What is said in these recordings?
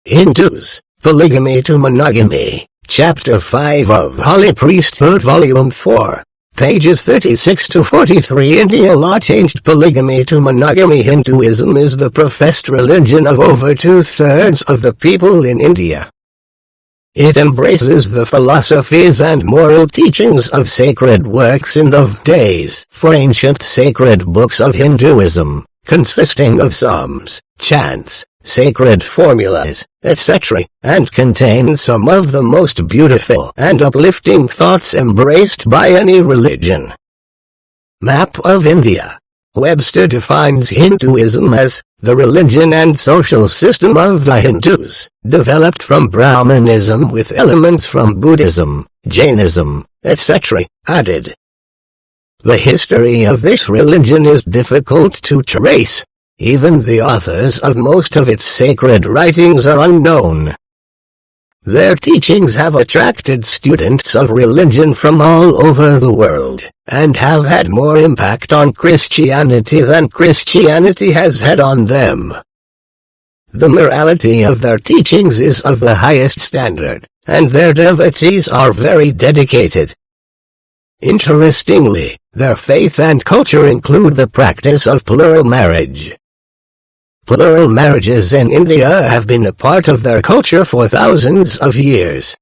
Hindus, Polygamy to Monogamy, Chapter 5 of Holy Priesthood Volume 4, pages 36 to 43. India law changed polygamy to monogamy. Hinduism is the professed religion of over 2/3 of the people in India. It embraces the philosophies and moral teachings of sacred works in the Vedas, for ancient sacred books of Hinduism, consisting of psalms, chants, sacred formulas, etc., and contains some of the most beautiful and uplifting thoughts embraced by any religion. Map of India. Webster defines Hinduism as the religion and social system of the Hindus, developed from Brahmanism with elements from Buddhism, Jainism, etc., added. The history of this religion is difficult to trace. Even the authors of most of its sacred writings are unknown. Their teachings have attracted students of religion from all over the world, and have had more impact on Christianity than Christianity has had on them. The morality of their teachings is of the highest standard, and their devotees are very dedicated. Interestingly, their faith and culture include the practice of plural marriage. Plural marriages in India have been a part of their culture for thousands of years.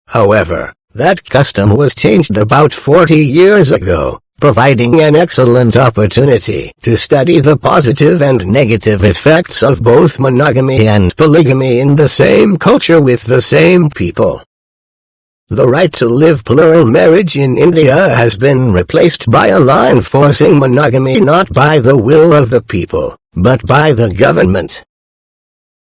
However, that custom was changed about 40 years ago, providing an excellent opportunity to study the positive and negative effects of both monogamy and polygamy in the same culture with the same people. The right to live plural marriage in India has been replaced by a law enforcing monogamy not by the will of the people, but by the government.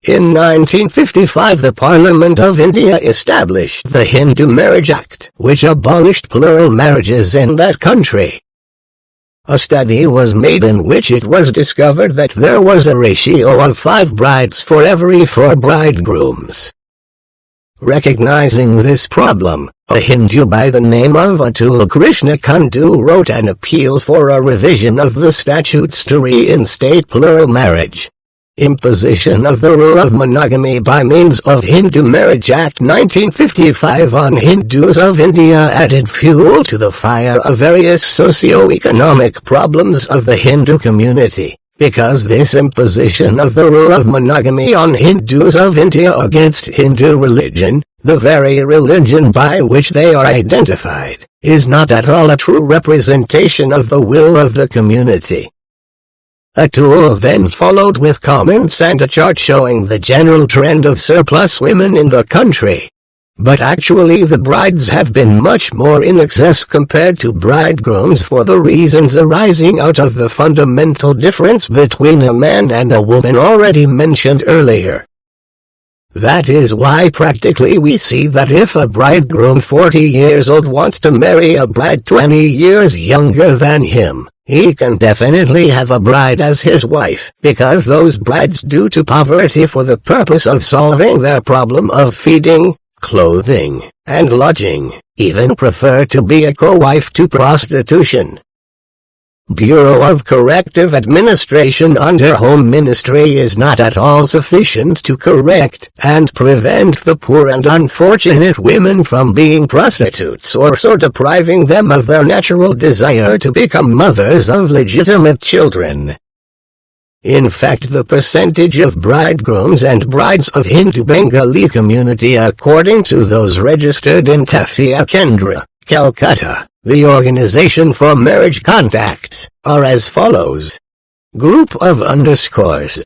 In 1955 the Parliament of India established the Hindu Marriage Act, which abolished plural marriages in that country. A study was made in which it was discovered that there was a ratio of 5 brides for every 4 bridegrooms. Recognizing this problem, a Hindu by the name of Atul Krishna Kundu wrote an appeal for a revision of the statutes to reinstate plural marriage. Imposition of the rule of monogamy by means of Hindu Marriage Act 1955 on Hindus of India added fuel to the fire of various socio-economic problems of the Hindu community. Because this imposition of the rule of monogamy on Hindus of India against Hindu religion, the very religion by which they are identified, is not at all a true representation of the will of the community. Atul then followed with comments and a chart showing the general trend of surplus women in the country. But actually the brides have been much more in excess compared to bridegrooms for the reasons arising out of the fundamental difference between a man and a woman already mentioned earlier. That is why practically we see that if a bridegroom 40 years old wants to marry a bride 20 years younger than him, he can definitely have a bride as his wife, because those brides due to poverty for the purpose of solving their problem of feeding, clothing, and lodging, even prefer to be a co-wife to prostitution. Bureau of Corrective Administration under Home Ministry is not at all sufficient to correct and prevent the poor and unfortunate women from being prostitutes or so depriving them of their natural desire to become mothers of legitimate children. In fact, the percentage of bridegrooms and brides of Hindu Bengali community according to those registered in Tafia Kendra, Calcutta, the Organization for Marriage Contacts, are as follows. Group of underscores.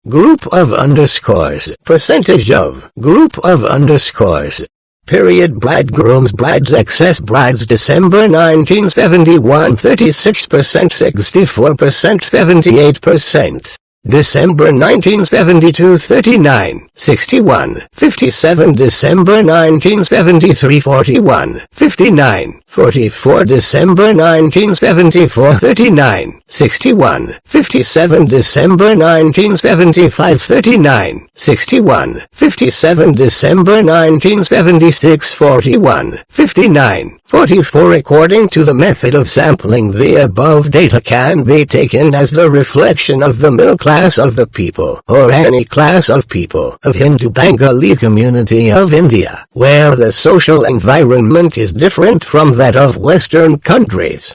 Group of underscores. Percentage of. Group of underscores. Period. Bridegrooms, brides, excess brides, December 1971, 36%, 64%, 78%. December 1972, 39, 61, 57. December 1973, 41, 59, 44 December 1974 39 61 57 December 1975 39 61 57 December 1976 41 59 44 According to the method of sampling, the above data can be taken as the reflection of the middle class of the people, or any class of people, of Hindu Bengali community of India, where the social environment is different from that of Western countries.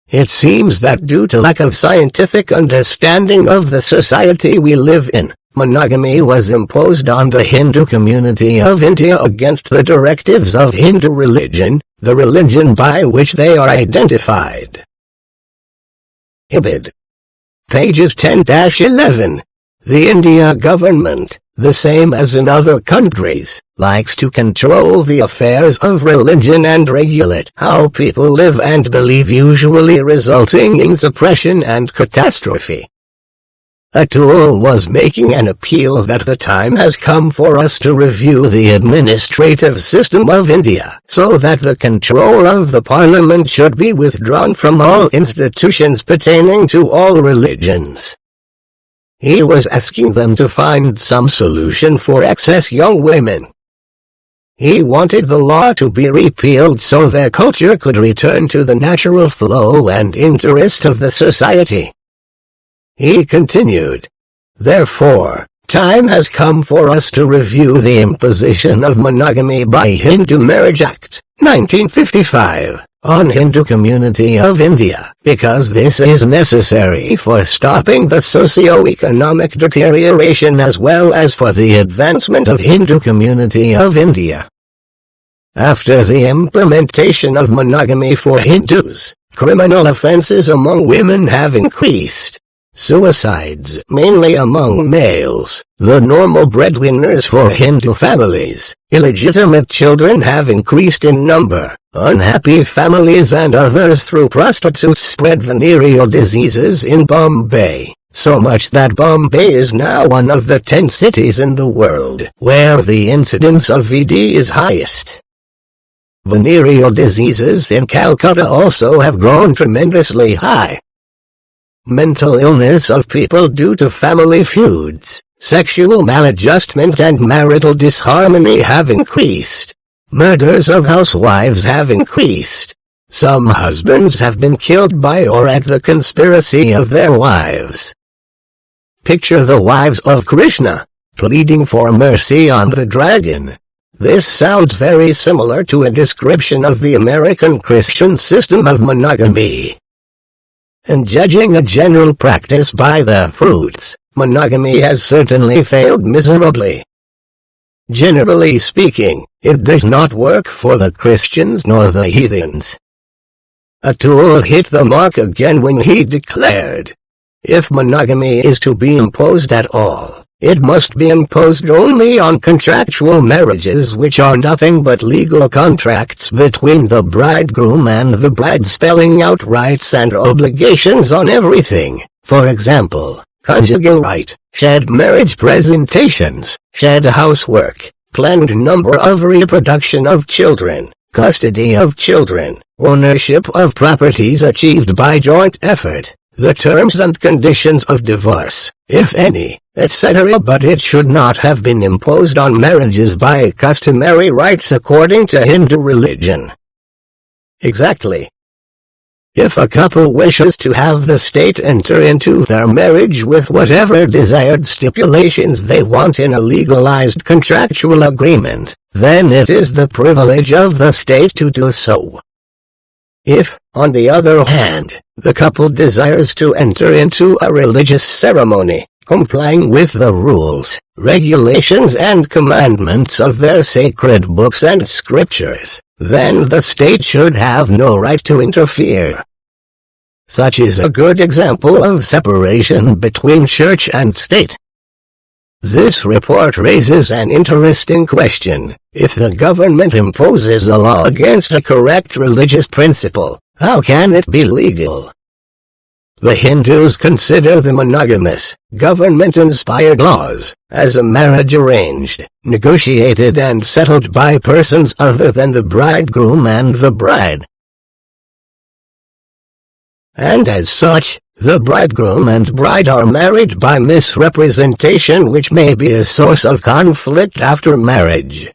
It seems that due to lack of scientific understanding of the society we live in, monogamy was imposed on the Hindu community of India against the directives of Hindu religion, the religion by which they are identified. Ibid. Pages 10-11. The India government, the same as in other countries, likes to control the affairs of religion and regulate how people live and believe, usually resulting in suppression and catastrophe. Atul was making an appeal that the time has come for us to review the administrative system of India, so that the control of the parliament should be withdrawn from all institutions pertaining to all religions. He was asking them to find some solution for excess young women. He wanted the law to be repealed so their culture could return to the natural flow and interest of the society. He continued, "Therefore, time has come for us to review the imposition of monogamy by Hindu Marriage Act, 1955, on Hindu community of India, because this is necessary for stopping the socio-economic deterioration as well as for the advancement of Hindu community of India." After the implementation of monogamy for Hindus, criminal offenses among women have increased. Suicides, mainly among males, the normal breadwinners for Hindu families, illegitimate children have increased in number, unhappy families and others through prostitutes spread venereal diseases in Bombay, so much that Bombay is now one of the 10 cities in the world where the incidence of VD is highest. Venereal diseases in Calcutta also have grown tremendously high. Mental illness of people due to family feuds, sexual maladjustment and marital disharmony have increased. Murders of housewives have increased. Some husbands have been killed by or at the conspiracy of their wives. Picture the wives of Krishna, pleading for mercy on the dragon. This sounds very similar to a description of the American Christian system of monogamy. And judging a general practice by the fruits, monogamy has certainly failed miserably. Generally speaking, it does not work for the Christians nor the heathens. Atul hit the mark again when he declared, "If monogamy is to be imposed at all, it must be imposed only on contractual marriages, which are nothing but legal contracts between the bridegroom and the bride, spelling out rights and obligations on everything, for example, conjugal right, shared marriage presentations, shared housework, planned number of reproduction of children, custody of children, ownership of properties achieved by joint effort, the terms and conditions of divorce, if any, etc. But it should not have been imposed on marriages by customary rites according to Hindu religion." Exactly. If a couple wishes to have the state enter into their marriage with whatever desired stipulations they want in a legalized contractual agreement, then it is the privilege of the state to do so. If, on the other hand, the couple desires to enter into a religious ceremony, complying with the rules, regulations and commandments of their sacred books and scriptures, then the state should have no right to interfere. Such is a good example of separation between church and state. This report raises an interesting question. If the government imposes a law against a correct religious principle, how can it be legal? The Hindus consider the monogamous, government-inspired laws as a marriage arranged, negotiated and settled by persons other than the bridegroom and the bride. And as such, the bridegroom and bride are married by misrepresentation, which may be a source of conflict after marriage.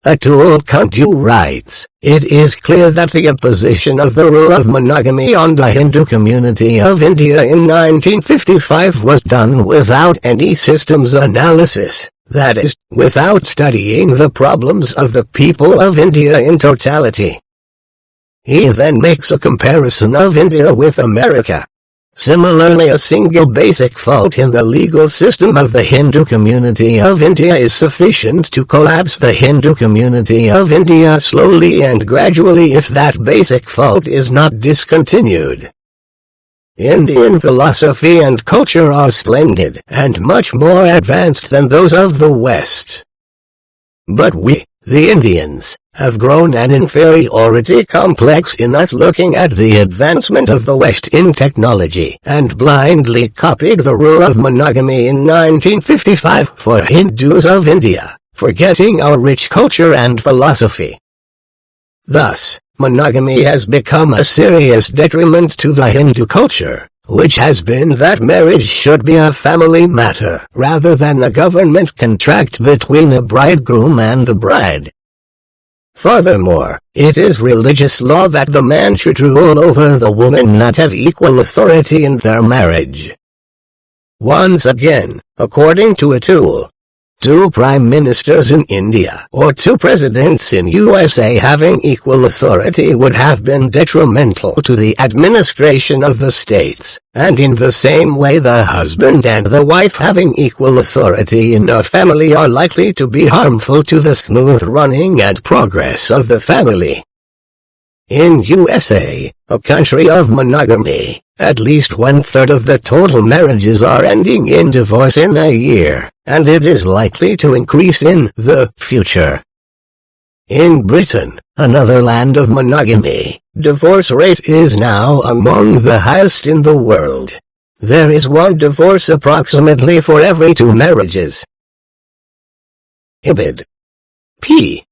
Atul Kundu writes, "It is clear that the imposition of the rule of monogamy on the Hindu community of India in 1955 was done without any systems analysis, that is, without studying the problems of the people of India in totality." He then makes a comparison of India with America. Similarly, a single basic fault in the legal system of the Hindu community of India is sufficient to collapse the Hindu community of India slowly and gradually if that basic fault is not discontinued. Indian philosophy and culture are splendid and much more advanced than those of the West. But we, the Indians, have grown an inferiority complex in us, looking at the advancement of the West in technology, and blindly copied the rule of monogamy in 1955 for Hindus of India, forgetting our rich culture and philosophy. Thus, monogamy has become a serious detriment to the Hindu culture, which has been that marriage should be a family matter rather than a government contract between a bridegroom and a bride. Furthermore, it is religious law that the man should rule over the woman, not have equal authority in their marriage. Once again, according to Atul, 2 prime ministers in India or 2 presidents in USA having equal authority would have been detrimental to the administration of the states, and in the same way the husband and the wife having equal authority in a family are likely to be harmful to the smooth running and progress of the family. In USA, a country of monogamy, at least 1/3 of the total marriages are ending in divorce in a year, and it is likely to increase in the future. In Britain, another land of monogamy, divorce rate is now among the highest in the world. There is 1 divorce approximately for every 2 marriages. Ibid. p.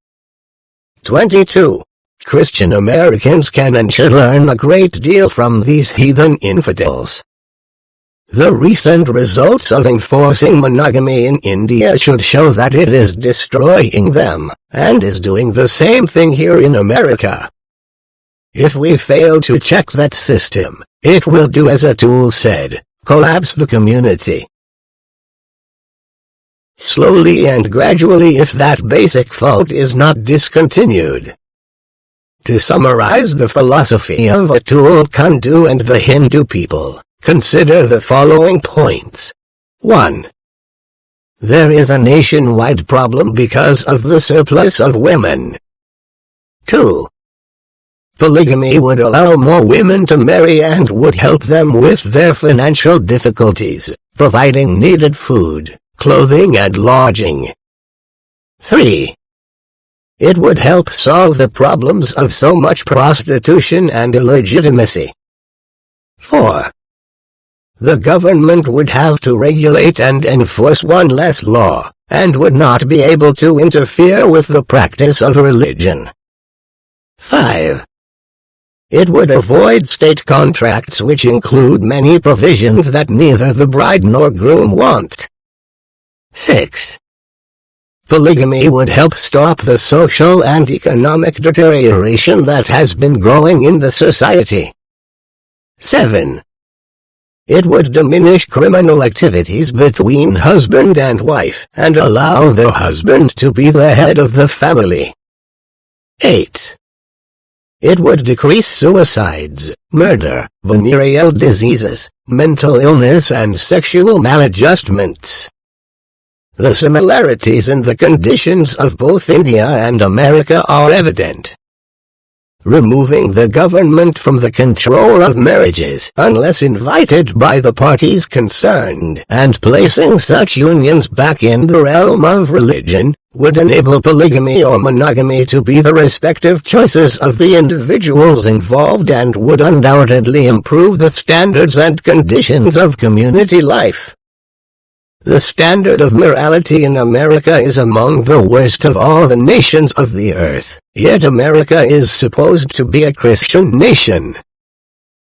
22. Christian Americans can and should learn a great deal from these heathen infidels. The recent results of enforcing monogamy in India should show that it is destroying them, and is doing the same thing here in America. If we fail to check that system, it will do as Atul said, collapse the community. Slowly and gradually if that basic fault is not discontinued. To summarize the philosophy of Atul Kundu and the Hindu people, consider the following points. 1. There is a nationwide problem because of the surplus of women. 2. Polygamy would allow more women to marry and would help them with their financial difficulties, providing needed food, clothing and lodging. 3. It would help solve the problems of so much prostitution and illegitimacy. 4. The government would have to regulate and enforce 1 less law, and would not be able to interfere with the practice of religion. 5. It would avoid state contracts which include many provisions that neither the bride nor groom want. 6. Polygamy would help stop the social and economic deterioration that has been growing in the society. 7. It would diminish criminal activities between husband and wife, and allow the husband to be the head of the family. 8. It would decrease suicides, murder, venereal diseases, mental illness and sexual maladjustments. The similarities in the conditions of both India and America are evident. removing the government from the control of marriages unless invited by the parties concerned, and placing such unions back in the realm of religion, would enable polygamy or monogamy to be the respective choices of the individuals involved and would undoubtedly improve the standards and conditions of community life. The standard of morality in America is among the worst of all the nations of the earth, yet America is supposed to be a Christian nation.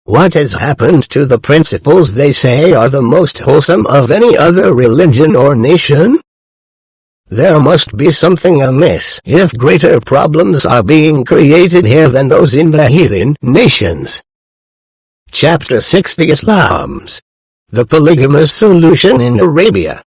What has happened to the principles they say are the most wholesome of any other religion or nation? There must be something amiss if greater problems are being created here than those in the heathen nations. Chapter 6: The Islams. The polygamous solution in Arabia.